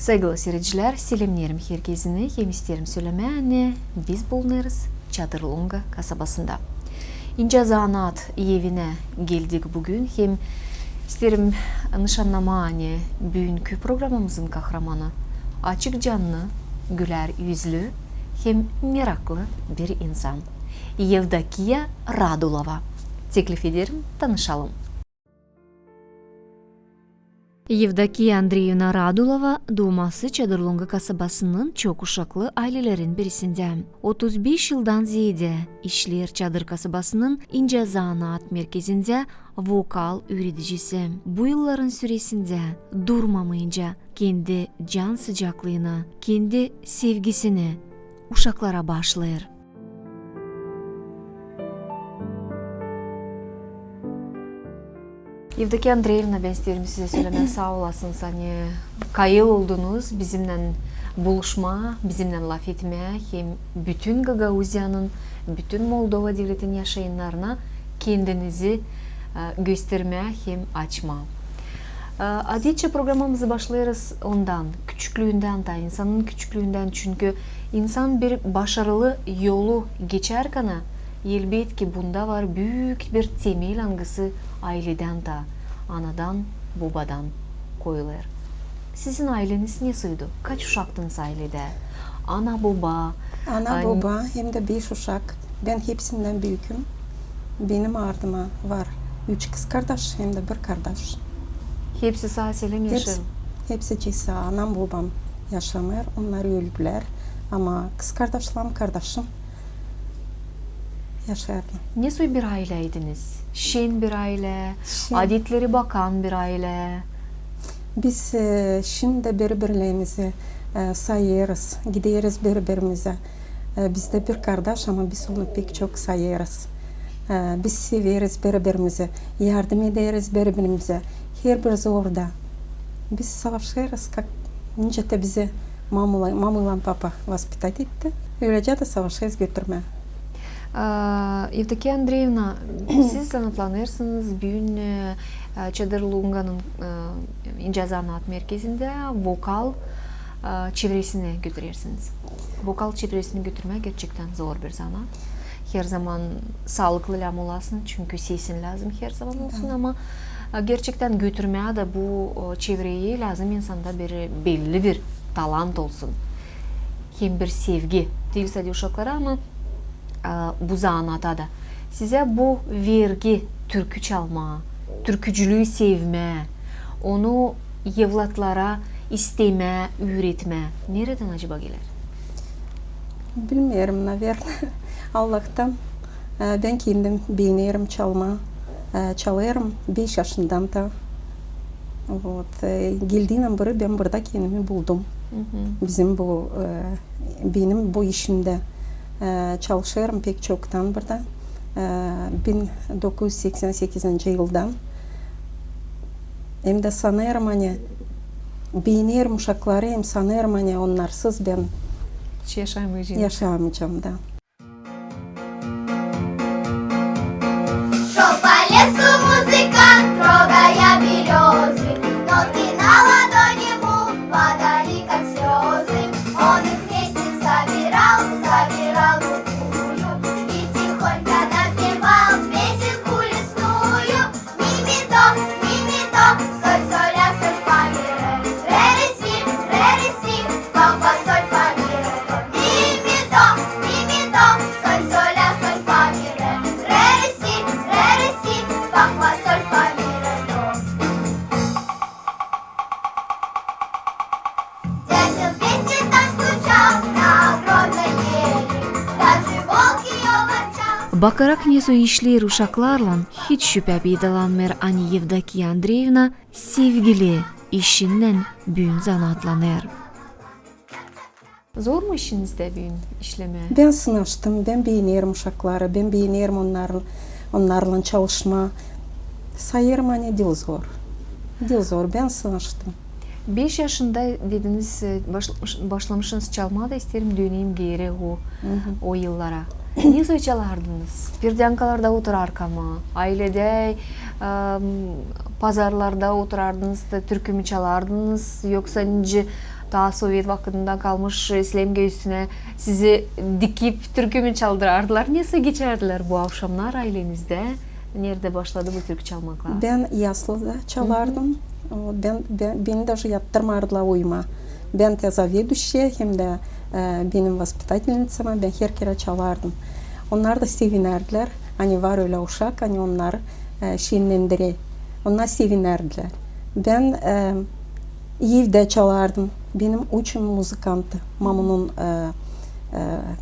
Saygılı seyirciler, selamlarım herkesine. Hem isterim söylemeye biz bulunuruz Çadırlunga kasabasında. İnce Zanaat evine geldik bugün. Hem isterim nişanlama bugünkü programımızın kahramanı açık canlı, güler yüzlü hem meraklı bir insan. Yevdakiya Radulova. Teklif ederim, tanışalım. Yevdakiya Andreyevna Radulova doğması Çadırlunga kasabasının çok uşaklı ailelerin birisinde. 35 yıldan ziyade işler Çadır kasabasının İnce Zanaat merkezinde vokal öğreticisi. Bu yılların süresinde durmamayınca kendi can sıcaklığını, kendi sevgisini uşaklara bağışlar. Yevdakiya Andreyevna, ben isterim size söylemeye sağ olasınız. Hani kayıl oldunuz bizimle buluşma, bizimle laf etmeye, hem bütün Gagauzya'nın, bütün Moldova devletinin yaşayanlarına kendinizi göstermeye hem açma. Adetçe programımızı başlarız ondan, küçüklüğünden de, insanın küçüklüğünden, çünkü insan bir başarılı yolu geçerken elbet ki bunda var büyük bir temel angısı aileden de, anadan, babadan koyulur. Sizin aileniz nasıldı? Kaç uşaktınız ailede? Ana, baba? Ana, baba hem de 5 uşak. Ben hepsinden büyüküm. Benim ardıma var 3 kız kardeş hem de 1 kardeş. Hepsi sağ selim yaşar? Hepsi sağ. Anam, babam yaşamıyor. Onlar öldüler. Ama kız kardeşim yaşardı. Nasıl bir aileydiniz? Şen bir aile, adetleri bakan bir aile. Biz şimdi birbirlerimizi sayarız, gideriz birbirimize. Biz de bir kardeş ama biz onu pek çok sayarız. Biz severiz birbirimizi, yardım ederiz birbirimize. Her bir zorda. Biz savaşırız, nice de bizi mamılan papa vaspitat etti. Öylece de savaşırız götürmeye. Yevdakiya Andreyevna, siz sanatlanırsınız bugün Çadırlunga'nın İnce Zanaat merkezinde vokal çevresine götürürsünüz. Vokal çevresini götürmek gerçekten zor bir zanat. Her zaman sağlıklı olasın çünkü sesin lazım her zaman olsun, ama gerçekten götürmeye de bu çevreyi lazım, insanda belli bir talant olsun. Hem bir sevgi değil sadece uşaklara ama bu zanata da. Size bu vergi, türkü çalma, türkücülüğü sevme, onu evlatlara isteme, öğretme nereden acaba gelir? Bilmiyorum, naverno. Allah'tan ben kendim beğenirim çalarım 5 yaşından da. Geldiğimden beri ben burada kendimi buldum. Benim bu işimde çalışıyorum pek çoktan burada. 1988 yıldan. Hem de sanırım hani beğenirim uşakları, hem sanırım hani onlarsız ben yaşamayacağım da. Шел по лесу музыкант, трогая березы, нотки на ладони ему падали, как слезы. Он их вместе собирал вручную и тихонько напевал песенку лесную. Ми-ми-до, соль, соль, ля, соль, фа, ми, ре, ре, си, фа, фа, соль, фа, ми, ре, до. Ми-ми-до, соль, соль, ля, соль, фа, ми, ре, ре, си, фа, фа, соль, фа, ми, ре, до. Дятел вместе там стучал на огромной ели, даже волк ее ворчал. Bakarak neso işler uşaklarla hiç şüphe beydalanmır ani Yevdakiya Andreyevna sevgili işinden büyün zanatlanır. Zor mu işinizde büyün işleme? Ben sınavıştım, ben beğenirim uşakları, ben beğenirim onlarla çalışma. Sayarım hani dil zor, ben sınavıştım. 5 yaşında dediniz başlamışsınız çalmaya da isterim döneyim geri o yıllara. Ne çalardınız? Perdankalarda oturarken mı? Ailede pazarlarda oturardınız da türkü mü çalardınız? Yoksa daha Sovyet vakitinde kalmış İslam göğsüne sizi dikip türkü mü çaldırardılar? Nasıl geçerdiler bu akşamlar ailenizde? Nerede başladı bu türkü çalmakla? Ben Яслы'da çalardım. Beni de yattırmardılar uyuma. Ben de заведующая hem de benim воспитательницama ben her kere çalardım. Onlar da sevinerdiler. Hani var öyle uşak, hani onlar şirinlendire. Onlar sevinerdiler. Ben evde çalardım. Benim uçum müzikantı. Mamunun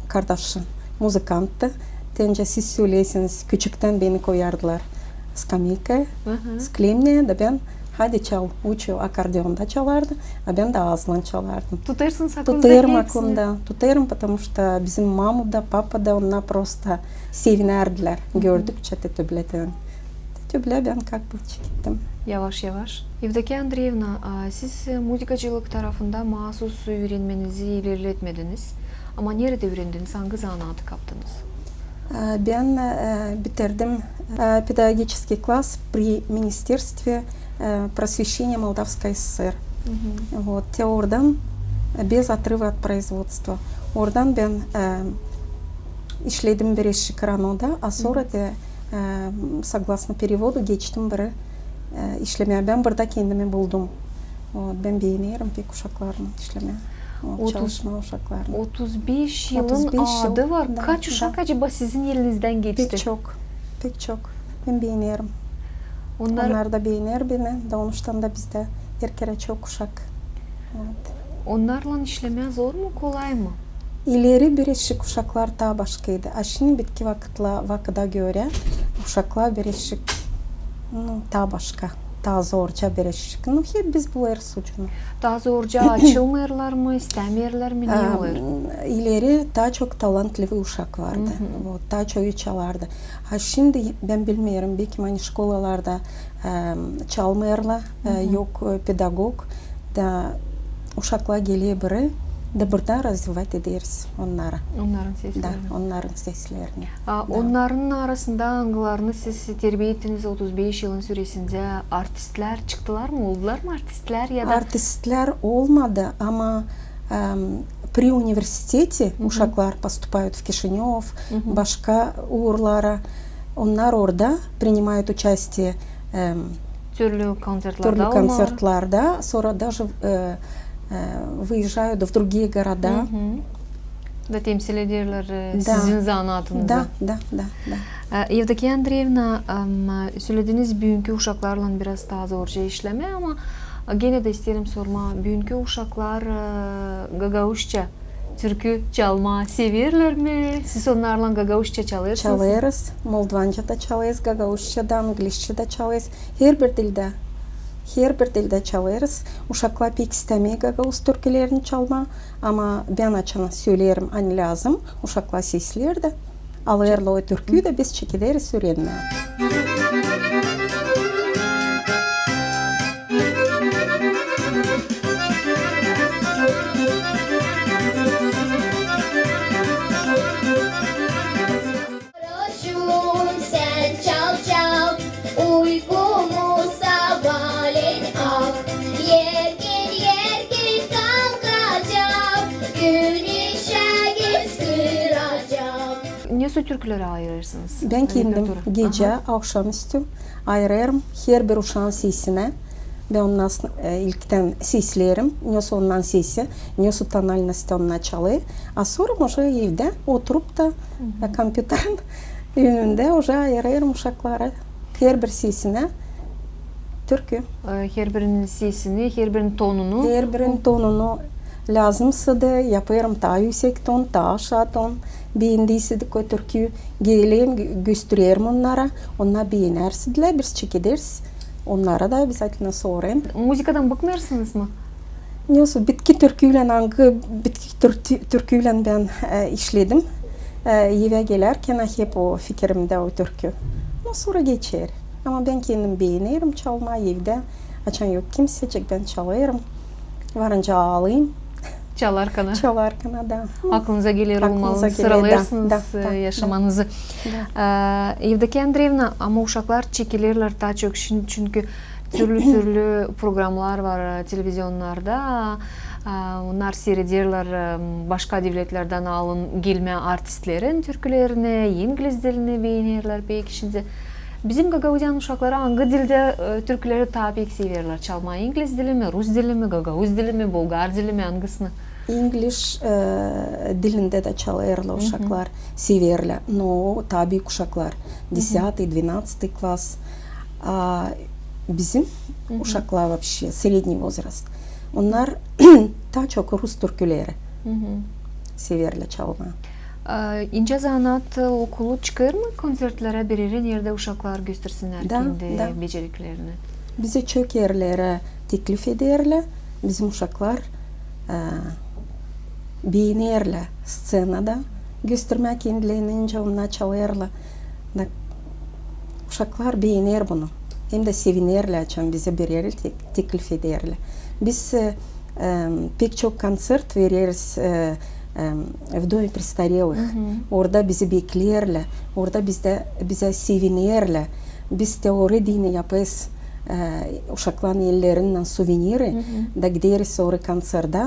kardeşi müzikanttı. Tence siz söylesiniz, küçükten beni koyardılar skameyka, sklemneye de ben hadi çal, uçu akordeonda çalardı, a ben de ağızla çalardım. Tutarsınız aklınızda Tutarım hepsini. aklımda, tutarım, потому что bizim маму da, papa da onlar просто sevinerdiler gördükçe tetübleten. Tetüble ben как бы gittim. Yavaş yavaş. Evdeki Andreevna, siz müzikacılık tarafında mahsus öğrenmenizi ilerletmediniz. Ama nerede öğrendiniz? Hangi zanaatı kaptınız? Ben bitirdim педагогический класс при Министерстве просвещения Молдавской ССР. Вот, oradan без отрыва от производства. Oradan ben işledim bir eşik Rano'da, a sonra da согласно переводу geçtim bir işlemeye. Ben burada kendimi buldum. Ben beğeniyorum pek uşaklarını işlemeye. Çalışma uşaklarını. 35 yılın 35 yıl, adı var. da, Kaç uşak da. acaba sizin elinizden geçti? Pek çok. Ben beğeniyorum. Onlar da beğenir beni. Doğuştan da bizde bir kere çok uşak. Evet. Onlarla işlemeye zor mu, kolay mı? İleri bir eşik uşaklar daha başkaydı. Şimdi bitki vakıda göre uşaklar bir eşik daha başka. Daha zorca bir eşik. Hep biz buluruz ucunu. Daha zorca açılmıyorlar mı, istemiyorlar mı, niye olur? İleri daha çok talantlı uşak vardı. Daha çok çalardı. Şimdi ben bilmiyorum, belki hani şkolalarda çalmıyorlar, yok pedagog da uşaklar geliyor biri. Da burada развивать ederiz onlara. Onların seslerini. Da, onların seslerini. Onların arasında hangilerini siz terbiye ettiniz 35 yılın süresinde? Artistler çıktılar mı? Oldular mı artistler ya da? Artistler olmadı ama при университете uşaklar поступают в Кишинев, başka uğurlara. Onlar orada принимают участие Türlü konsertlerde. Sonra даже выезжают в другие города. Ve temsil ediyorlar sizin zanaatınızı. Da. Evdeki Andreevna, söylediğiniz bugünkü uşaklarla biraz daha zorca işleme ama gene de isterim sorma. Bugünkü uşaklar gagauşça türkü çalma severler mi? Siz onlarla gagauşça çalırsınız? Çalırız. Moldovanca da çalırız, gagauşça da, İngilizce de çalırız. Her bir dilde çalırız. Uşaklar pek istemiyor gagauz türkülerini çalma ama ben açana söylerim hani lazım. Uşaklar sesler de alırlar o türküyü de biz çekileriz öğrenmeye. Roşum sen çal çal, uykumu sabahleyin al. Yergin kalkacağım, güneşe göz kıracağım. Nasıl türkülere ayırırsınız? Ben kendim Repertuarı. gece, akşamüstü ayırırım her bir uşağın sesine. Ben ondan ilkten seslerim, nasıl ondan sesi, nasıl tonalnosti onunla çalıyor. A sonra уже evde oturup da kompüterin önünde уже ayırırım uşaklara her bir sesine türkü. Her birinin sesini, her birinin tonunu. Her birinin tonunu lazımsa da yaparım daha yüksek ton, daha aşağı ton. Beğendiyse de o türküyü geleyim, gösteririm onlara. Onlar beğenerse de biz çekeriz. Onlara da обязательно sorayım. Müzikadan bıkmıyorsunuz mu? Nasıl bitki türküyle ben işledim. Eve gelirken hep o fikrimde o türkü. Sonra geçer. Ama ben kendim beğenirim çalmayı evde. Açan yok kimsecek, ben çalarım. Varınca ağlayayım. Çalarkana da. Aklınıza gelir olmalı, gelir, sıralarsınız da, yaşamanızı. Evdeki Andreevna, ama uşaklar çekilirler daha çok çünkü türlü programlar var televizyonlarda. Onlar seyrediyorlar başka devletlerden alın gelme artistlerin türkülerine, İngiliz dilini beğenirler pek. Şimdi bizim Gagauziyan uşakları hangi dilde türküleri tabi severler? Çalma İngiliz dili mi, Rus dili mi, Gagauz dili mi, Bulgar dili mi, hangisini? İngiliz dilinde de çalarlar uşaklar, severler. No tabi uşaklar 10-12 класс. Bizim uşaklar вообще средний возраст. Onlar daha çok Rus türküleri severler çalma. İnce Zanat okulu çıkar mı konsertlere biririn yerde uşaklar göstersinler kendi beceriklerini? Bize çok yerlere teklif ederler. Bizim uşaklar beğenirler scenada. Göstermek kendilerini onlar çalarlar. Uşaklar beğenir bunu. Hem de sevinirler çünkü bize bir yer teklif ederler. Biz pek çok koncert veririz в доме престарелых. Orada bizi beklerler. Orada bize sevinirler. Biz teori dini yaparız. Uşakların ellerinden suveniri da gideriz oraya konserde.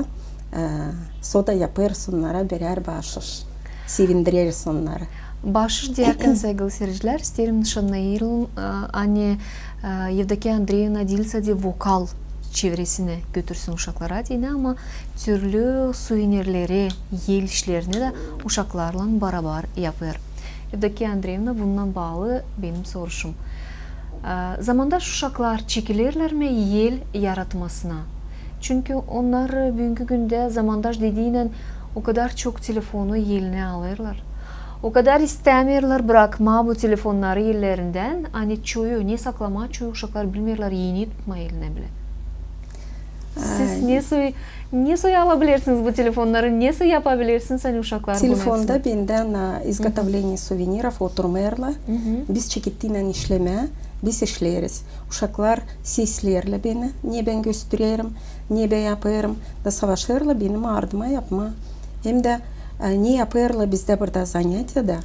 Soda yaparız onlara birer bahşiş. Sevindiririz onları. Bahşiş diyerken saygılı seyirciler, isterim nişanlayalım. Anne Yevdokiya Andreevna değilse de vokal çevresine götürsün uşaklara diyene ama türlü suvenirleri, yel işlerini de uşaklarla beraber yapar. Yevdokiya Andreevna bundan bağlı benim soruşum. Zamandaş uşaklar çekilirler mi yel yaratmasına? Çünkü onlar bugünkü günde zamandaş dediğiyle o kadar çok telefonu yeline alırlar. O kadar istemiyorlar bırakma bu telefonları ellerinden. Hani çoğu ne saklama, çoğu uşaklar bilmiyorlar yeni tutma eline bile. Siz ne soy alabilirsiniz bu telefonları, ne soy yapabilirsiniz hani uşaklar bunu yapsın? Telefonda benden изготовление сувениров oturmayırlar. Biz çekittiğinden işleme, biz işleriz. Uşaklar seslerle beni, niye ben gösteririm, niye ben yaparım da savaşırlar benim ardıma yapma. Hem de ne yaparlar bizde burada zanyatyada,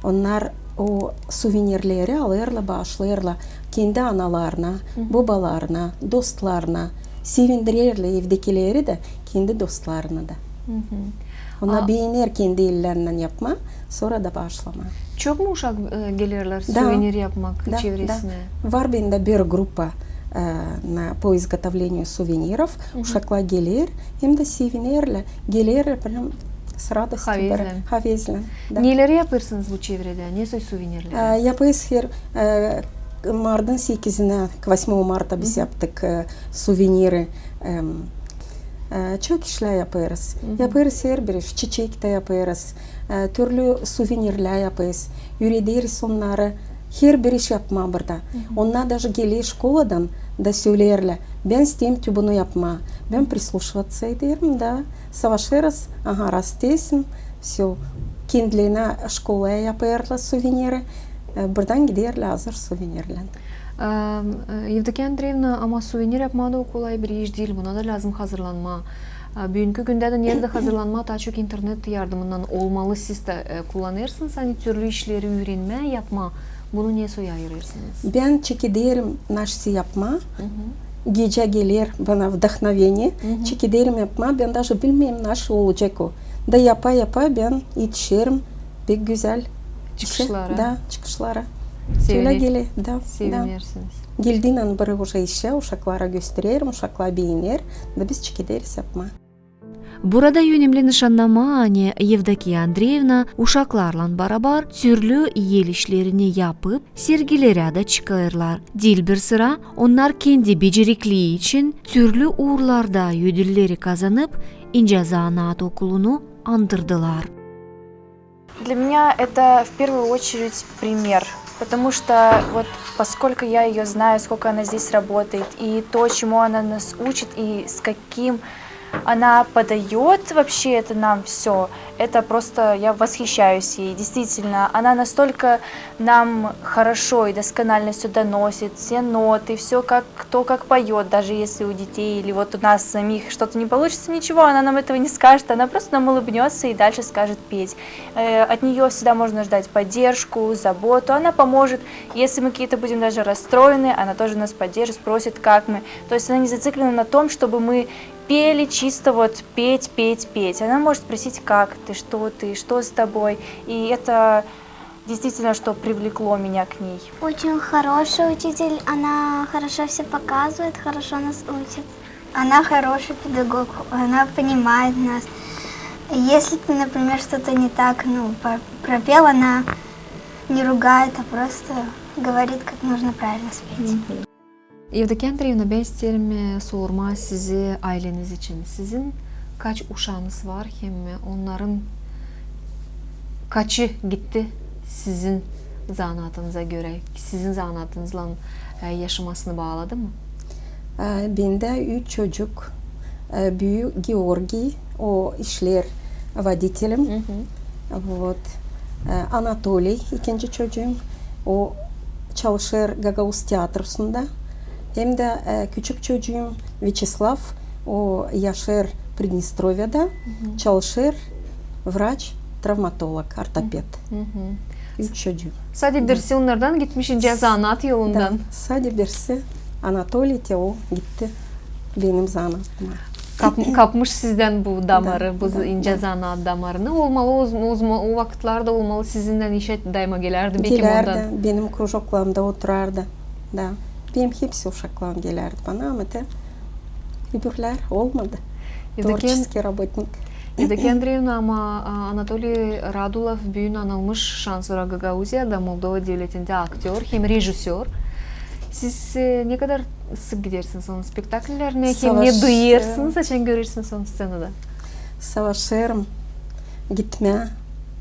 onlar o suvenirleri alırlar, bağışlarlar kendi analarına, babalarına, dostlarına. Sevindirirler evdekileri de, kendi dostlarına da. Onlar beğenir kendi ellerinden yapma, sonra da bağışlama. Çok mu uşak gelirler suvenir yapmak çevresine? Да. Var bende bir grupa по изготовлению сувениров. Uşaklar gelir, hem de sevinirler. Gelirler с радостью. Havezlen. Neleri yaparsınız bu çevrede? Ne soy suvenirler? Yaparız her Mart'ın 8'ine, 8 Mart'a biz yaptık suveniri. Çok işler yaparız. Yaparız her bir iş. Çiçek de yaparız. Türlü suvenirler yaparız. Üretiriz onları. Her bir iş yapma burada. Onlar da gelir şkoladan da söylerler. Ben isteyim ki bunu yapma. Ben прислушиваться ederim da savaşırız. Aha rastlayasın. Все. Kendilerine şkolaya yaparlar suveniri. Buradan giderler hazır suvenirler. Yevdokiya Andreevna ama suvenir yapma da o kolay bir iş değil. Buna da lazım hazırlanma. Bugünkü günde de nerede hazırlanma daha çok internet yardımından olmalı. Siz de kullanırsınız. Hani türlü işleri öğrenme, yapma. Bunu niye ayırırsınız? Ben çekilirim naşı yapma. Gece gelir bana вдохновение. Çekilirim yapma. Ben даже bilmem nasıl olacak o. Da yapa ben yetişirim. Pek güzel. Çıkışlara. Da çıkışlara. Şöyle gele. Da. Sevinirsiniz. Geldiğinden beri уже işe uşaklara gösteririm. Uşaklar beğenir. Da biz çekiliriz yapma. Burada önemli nişanlama hani Yevdokiya Andreevna uşaklarla beraber türlü yel işlerini yapıp sergilere de çıkarırlar. Dil bir sıra onlar kendi becerikliği için türlü uğurlarda ödülleri kazanıp İnce Zanat Okulu'nu andırdılar. Для меня это в первую очередь пример, потому что вот поскольку я ее знаю, сколько она здесь работает, и то, чему она нас учит, и с каким она подает вообще это нам все, это просто я восхищаюсь ей. Действительно, она настолько нам хорошо и досконально все доносит, все ноты, все как кто как поет, даже если у детей или вот у нас самих что-то не получится, ничего, она нам этого не скажет, она просто нам улыбнется и дальше скажет петь. От нее всегда можно ждать поддержку, заботу, она поможет, если мы какие-то будем даже расстроены, она тоже нас поддержит, спросит, как мы. То есть она не зациклена на том, чтобы мы пели чисто вот петь, петь, петь. Она может спросить, как ты, что с тобой. И это действительно, что привлекло меня к ней. Очень хороший учитель, она хорошо все показывает, хорошо нас учит. Она хороший педагог, она понимает нас. Если ты, например, что-то не так, пропел, она не ругает, а просто говорит, как нужно правильно спеть. Евдокия Андреевна, ben isterim sorma sizi aileniz için. Sizin kaç uşağınız var? Hem onların kaçı gitti sizin zanaatınıza göre? Sizin zanaatınızla yaşamasını bağladı mı? Bende 3 çocuk. Büyüğü Georgi, o işler водителем. Вот. Anatoly, ikinci çocuğum. O çalışır Gagauz tiyatrosunda. Hem de küçük çocuğum Vyacheslav, o yaşar Pridnestrov'da, çalışır vraç, travmatolog, ortoped. 3 çocuğum. Sadece birisi onlardan gitmiş ince zanaat yolundan. Da, sadece birisi Anatoly, o gitti benim zanaatıma. Kapmış sizden bu damarı, bu Da, ince zanaat damarını. Olmalı o vakitlarda olmalı sizinle işe daima gelerdi. Belki Gelerdi, ondan. benim krujoklarımda oturardı. Da. Benim hepsi uşaklarım gelerdi bana ama da öbürler olmadı. Tворческий работник. Евдокия Андреевна, ama Anatoly Radulov bugün anılmış şansölye Gagauziya'da Moldova devletinde aktör hem rejisör. Siz ne kadar sık gidersiniz onun spektakllerine? Hem ne duyuyorsunuz, açan görürsünüz onun scenada? Savaşırım gitme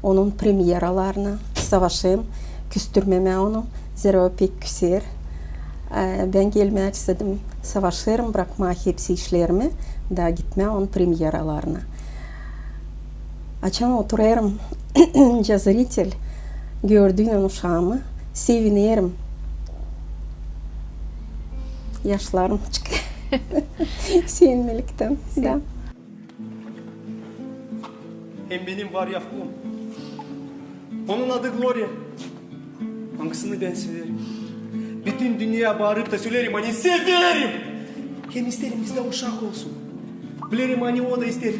onun premieralarına, savaşım, küstürmeme onu, zira pek küser. Ben gelmek istedim, savaşırım, bırakma hepsi işlerimi, da gitme onun premieralarına. Açan oturarım, zrитель, gördüğün uşağımı, sevinirim. Yaşlarım çıkıyor. Sevinmelikten. Da. Hem benim var yavrum. Onun adı Gloria. Hangisini ben severim? Bütün dünya bağırıp da söylerim hani severim. Hem isterim bizde uşak olsun. Bilirim hani o da ister.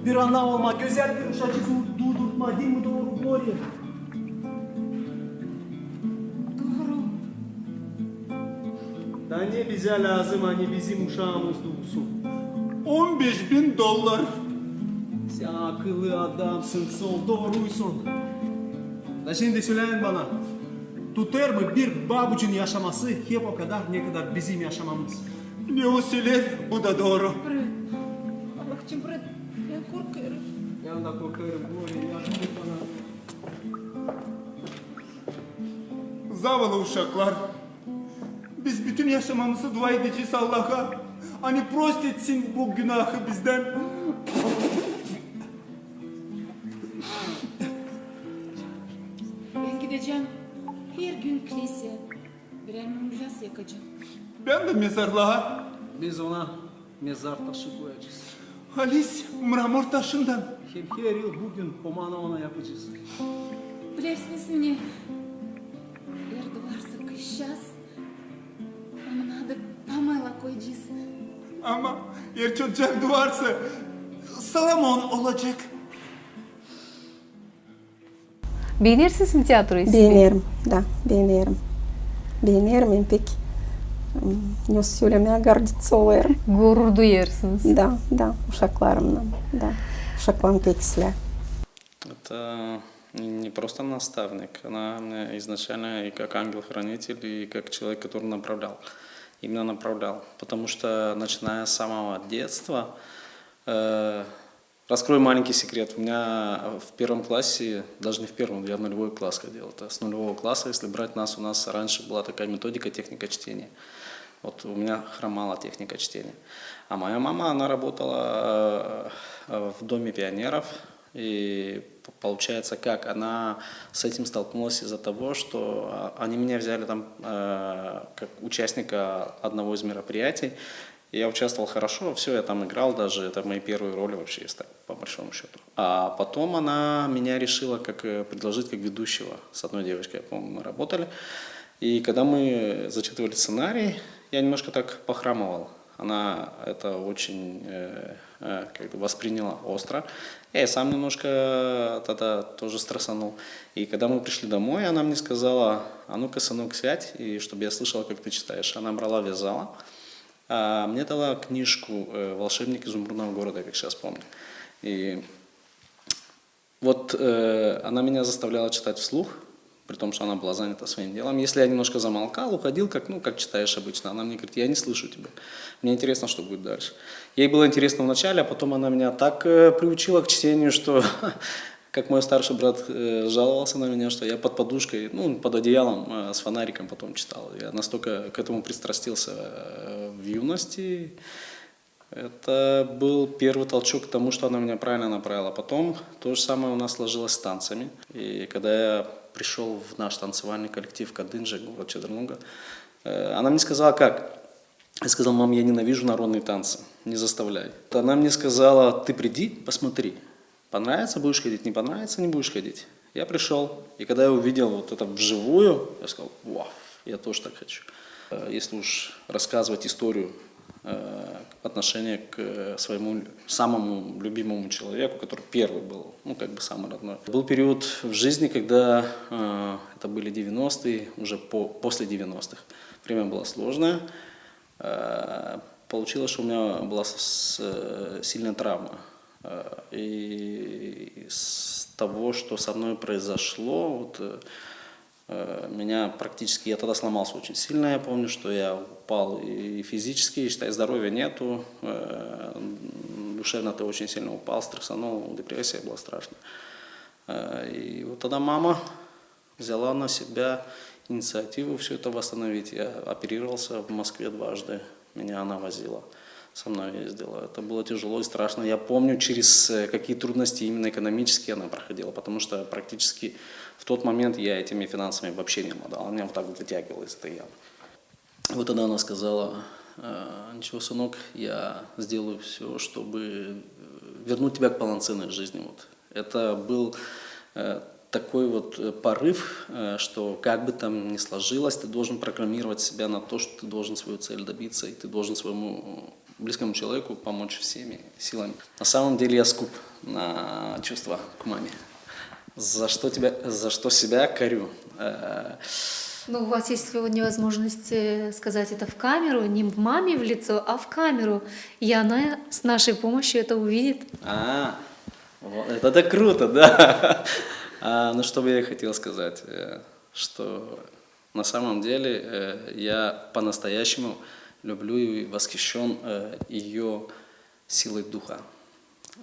Bir ana olma, güzel bir uşak durdurtma değil mi doğru Gloria? Doğru. Da ne bize lazım hani bizim uşağımız doğsun? $15.000. Sen akıllı adamsın, sol doğruysun. Da şimdi söyleyin bana. Tutar mı bir babucun yaşaması hep o kadar ne kadar bizim yaşamamız? Ne o söyler, bu da doğru. Allah'cığım bırak, ben korkarım. Ben de korkarım, Gloria yardım et bana. Zavallı uşaklar. Biz bütün yaşamamızı dua edeceğiz Allah'a. Hani prost etsin bu günahı bizden. Ben gideceğim her gün kiliseye. Birer mumyas yakacağım. Ben de mezarlığa. Biz ona mezar taşı koyacağız. Halis mramor taşından. Hem her yıl bugün pomana ona yapacağız. Bilirsiniz mi? Eğer varsa kışacağız. Onun adı Pamela koyacağız. Ama eğer çocuk duvarsa Salamon olacak. Beğenirsiniz mi tiyatroyu? Beğenirim, da, beğenirim. Beğenirim, hem pek ne söylemeye гордиться olurum. Gurur duyuyorsunuz. Da, uşaklarımla, da. Uşaklarım pek güzel. Это не просто наставник, она меня изначально и как ангел-хранитель, и как человек, который направлял. Именно направлял. Потому что, начиная с самого детства, раскрою маленький секрет. У меня в первом классе, даже не в первом, я в нулевой класс ходил. Это с нулевого класса, если брать нас, у нас раньше была такая методика техника чтения. Вот у меня хромала техника чтения. А моя мама, она работала в Доме пионеров. И получается как, она с этим столкнулась из-за того, что они меня взяли там как участника одного из мероприятий. Я участвовал хорошо, все, я там играл даже, это мои первые роли вообще, если так, по большому счету. А потом она меня решила предложить как ведущего с одной девочкой, я помню, мы работали. И когда мы зачитывали сценарий, я немножко так похрамывал. она это очень как бы восприняла остро. Я сам немножко тогда тоже стрессанул. И когда мы пришли домой, она мне сказала: а ну-ка, сынок, сядь, и чтобы я слышала, как ты читаешь. Она брала, вязала. А мне дала книжку «Волшебник изумрудного города», как сейчас помню. И вот она меня заставляла читать вслух, при том, что она была занята своим делом. Если я немножко замолкал, уходил, как читаешь обычно, она мне говорит: я не слышу тебя, мне интересно, что будет дальше. Ей было интересно вначале, а потом она меня так приучила к чтению, что, как мой старший брат жаловался на меня, что я под подушкой, под одеялом с фонариком потом читал. Я настолько к этому пристрастился в юности. Это был первый толчок к тому, что она меня правильно направила. Потом то же самое у нас сложилось с танцами. И когда я пришел в наш танцевальный коллектив Кадынджи, город Чедерлунга, она мне сказала: как? Я сказал: мам, я ненавижу народные танцы, не заставляй. Она мне сказала: ты приди, посмотри. Понравится — будешь ходить, не понравится — не будешь ходить. Я пришел, и когда я увидел вот это вживую, я сказал: вау, я тоже так хочу. Если уж рассказывать историю отношение к своему самому любимому человеку, который первый был, самый родной. Был период в жизни, когда это были 90-е, уже после 90-х. Время было сложное. Получилось, что у меня была сильная травма. И с того, что со мной произошло, меня практически, я тогда сломался очень сильно, я помню, что я упал и физически, и, считай, здоровья нету, душевно ты очень сильно упал, стрессанул, депрессия была страшная. И вот тогда мама взяла на себя инициативу все это восстановить. Я оперировался в Москве дважды, меня она возила, со мной ездила. Это было тяжело и страшно. Я помню, через какие трудности именно экономические она проходила, потому что практически в тот момент я этими финансами вообще не обладал. Она меня вот так вот вытягивала из этой ямы. Вот тогда она сказала: ничего, сынок, я сделаю все, чтобы вернуть тебя к полноценной жизни. Вот. Это был такой вот порыв, что как бы там ни сложилось, ты должен прокламировать себя на то, что ты должен свою цель добиться, и ты должен своему близкому человеку помочь всеми силами. На самом деле я скуп на чувства к маме. За что себя корю. У вас есть сегодня возможность сказать это в камеру, не в маме в лицо, а в камеру. И она с нашей помощью это увидит. Вот, это круто, да. Что бы я хотел сказать, что на самом деле я по-настоящему люблю и восхищен ее силой духа.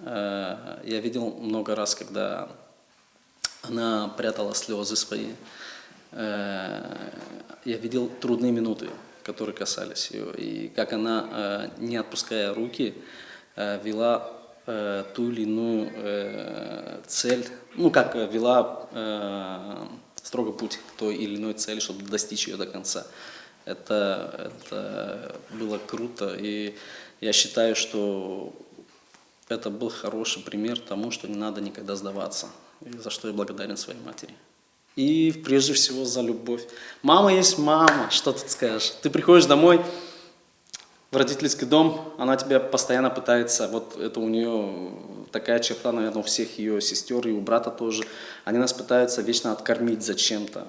Я видел много раз, когда она прятала слезы свои. Я видел трудные минуты, которые касались ее. И как она, не отпуская руки, вела ту или иную цель, вела строго путь к той или иной цели, чтобы достичь ее до конца. Это было круто, и я считаю, что это был хороший пример тому, что не надо никогда сдаваться, и за что я благодарен своей матери. И прежде всего за любовь. Мама есть мама, что тут скажешь. Ты приходишь домой в родительский дом, она тебя постоянно пытается, вот это у нее такая черта, наверное, у всех ее сестер и у брата тоже, они нас пытаются вечно откормить зачем-то.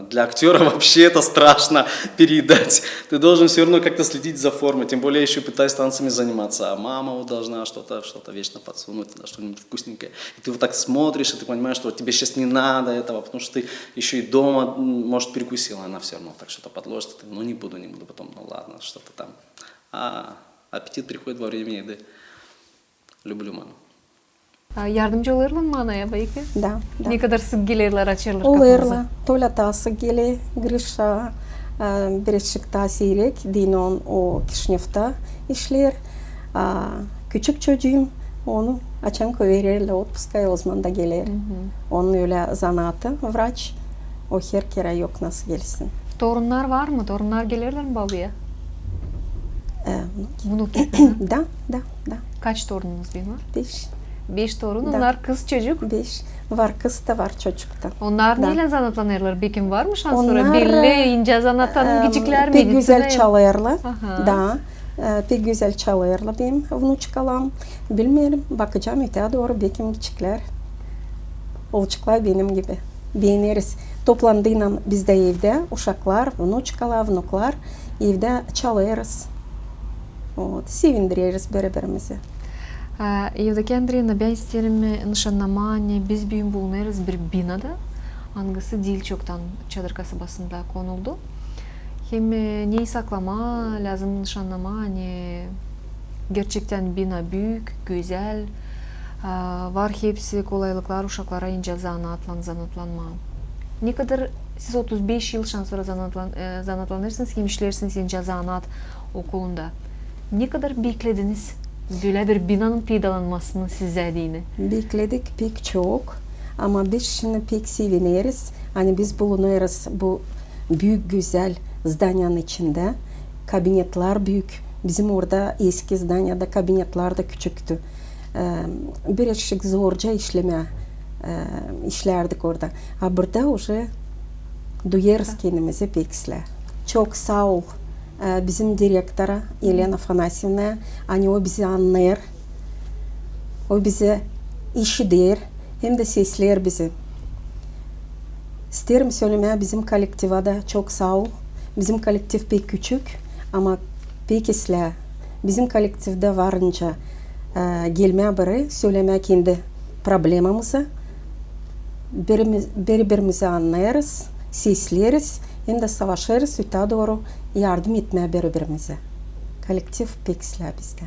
Для актера вообще это страшно переедать. Ты должен все равно как-то следить за формой, тем более я еще пытаюсь танцами заниматься, а мама вот должна что-то вечно подсунуть, что-нибудь вкусненькое. И ты вот так смотришь, и ты понимаешь, что тебе сейчас не надо этого, потому что ты еще и дома, может, перекусила, она все равно так что-то подложит, ты, не буду, потом, ладно, что-то там. А аппетит приходит во время еды. Люблю маму. Yardımcı olurlar mı anaya belki? Да. Ne kadar sık gelirler açarlar Олерла, Толя тасы келе, Гриша Берешикта сирек, Динон о Кишневта ишлер, küçük çocuğum onu açan koverirle отпуска Озманда gelir. Onun öyle zanaatı, врач, o her kere yok nasıl gelsin. Torunlar var mı? Torunlar gelirler mi babaya? Внуки. Да. Kaç torununuz var? 5. 5 torun. Da. Onlar kız çocuk. 5. Var kız da var çocuk da. Onlar Da. neyle zanatlanırlar? Bir kim var mı şans Onlar, sonra? Belli ince zanatanın küçükler pek mi? güzel çalarlar. Aha. Da. Pek güzel çalıyorlar benim внучкалам. Bilmiyorum, bakacağım öteye doğru bekim küçükler. Olçuklar benim gibi. Beğeniriz. Toplandığında biz de evde uşaklar, внучкалар, внуклар evde çalıyoruz. Sevindiririz birbirimizi. Евдокия Андреевна, ben isterim nişanlama, biz büyün bulunuruz bir binada. Hangisi Dilçok'tan Çadır kasabasında konuldu. Hem neyi saklama lazım nişanlama, gerçekten bina büyük, güzel, var hepsi kolaylıklar uşaklara ince zanatlanma. Ne kadar siz 35 yıl sonra zanatlanırsınız, hem işlersiniz ince zanat okulunda. Ne kadar beklediniz böyle bir binanın peydalanmasını size diyene? Bekledik pek çok ama biz şimdi pek seviniriz. Hani biz bulunuyoruz bu büyük güzel zdanyanın içinde. Kabinetler büyük. Bizim orada eski zdanyada kabinetler de küçüktü. Birazcık zorca işlerdik orada. Ha burada уже duyarız kendimizi pekle. Çok sağ ol bizim direktora Elena Afanasyevna. Hani o bizi anlar. O bize işidir. Hem de sesler bizi. İsterim söylemeye bizim kolektiva da çok sağ ol. Bizim kolektif pek küçük ama pek isla. Bizim kolektifde varınca gelmeye beri söylemeye kendi problemimizi birbirimizi anlarız, sesleriz, hem de savaşırız, öte doğru yardım etmeye birbirimize. Kolektif pek isla bizde.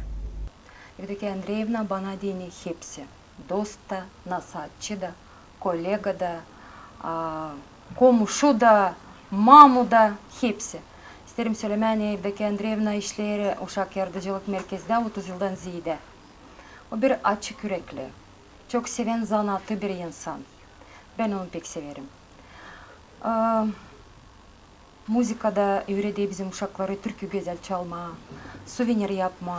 Евдокия Андреевна bana dini hepsi. Dost da, nasatçı da, kolega da, komşu da, mamu da hepsi. İsterim söylemeni Evdokия Андреевна işleri Uşak Yardımcılık Merkezi'nde 30 yıldan ziyade. O bir açık yürekli, çok seven zanatı bir insan. Ben onu pek severim. Müzikada öğredi bizim uşakları türkü güzel çalma, suvenir yapma,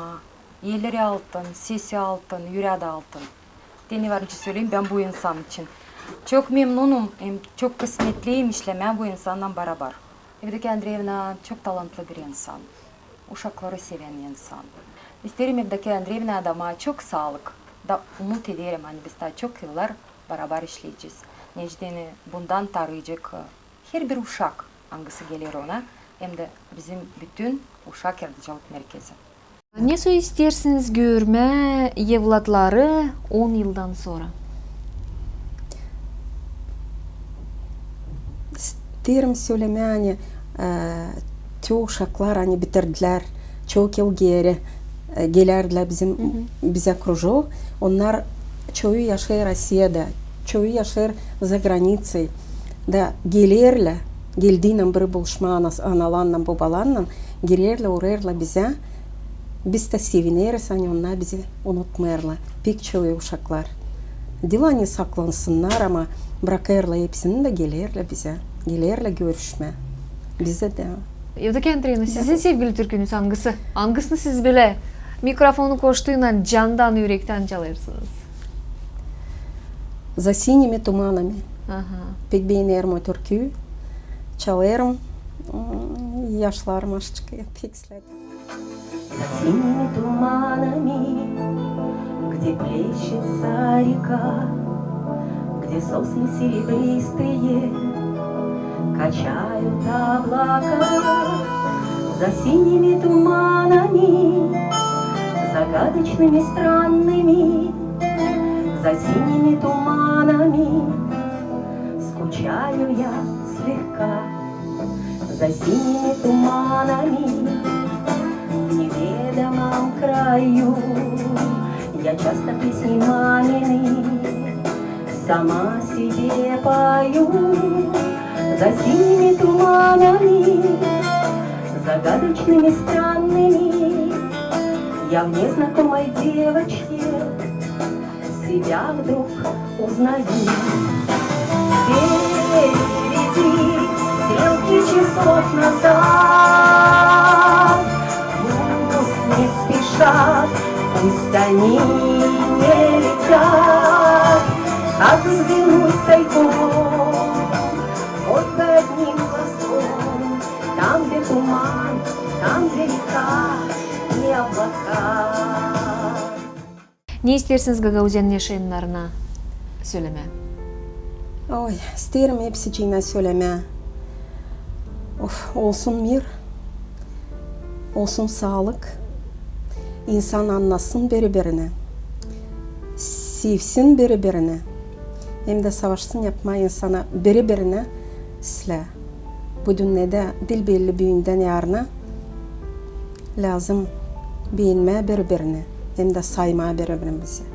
yerleri altın, sesi altın, yüreği altın. Deni varınca söyleyeyim ben bu insan için. Çok memnunum, çok kısmetliyim işlemeye bu insanla beraber. Evdokия Андреевна çok talantlı bir insan. Uşakları seven insan. İsterim Evdokия Андреевна adama çok sağlık. Da umut ederim hani biz daha çok yıllar beraber işleyeceğiz. Necdeni bundan tarayacak her bir uşak hangisi gelir ona. Hem de bizim bütün Uşak Yardımcılık Merkezi. Ne söz istersiniz görme evlatları 10 yıldan sonra? İsterim söylemeye hani çoğu uşaklar hani bitirdiler. Çok yıl geri gelirdiler bize krужок. Onlar çoğu yaşıyor Rusya'da, çoğu yaşıyor za границей. Da gelirler, geldiğinden biri buluşma analarla, babalarla gelirler, uğrarlar bize. Biz de seviniriz, hani onlar bizi unutmayarlar. Pek çoğu uşaklar. Dilani saklansınlar ama bırakırlar hepsini de gelirler bize. Gelirler görüşme. Bize de. Evdokия Андреевна, sizin sevgili türkünüz hangisi? Hangisini siz böyle mikrofonu koştuğundan candan, yürekten çalırsınız? За синими туманами. Aha. Pek beğenirim o türküyü. Çalarım. Yaşlarım aşkı pek sevdim. За синими туманами, где плещется река, где сосны серебристые качают облака. За синими туманами, загадочными, странными, за синими туманами скучаю я слегка. За синими туманами в неведомом краю я часто песни мамины сама себе пою. За синими туманами, загадочными, странными, я в незнакомой девочке себя вдруг узнаю. Впереди стрелки часов назад, пусть не спешат, пусть они не летят, как взглянуть тайком под одним хвостом, там, где туман, там, где река, не Не истерсiniz Гагаузияның yaşayanlarına söyleme? Ой, isterim hepsiciğine söyleme. Of, olsun mir, olsun sağlık. İnsan anlasın birbirini. Sevsin birbirini. Hem de savaşsın yapma insana birbirine sile. Bu dünyada dil belli büyünden yarına lazım beğenme birbirini. Hem de sayma birbirimizi.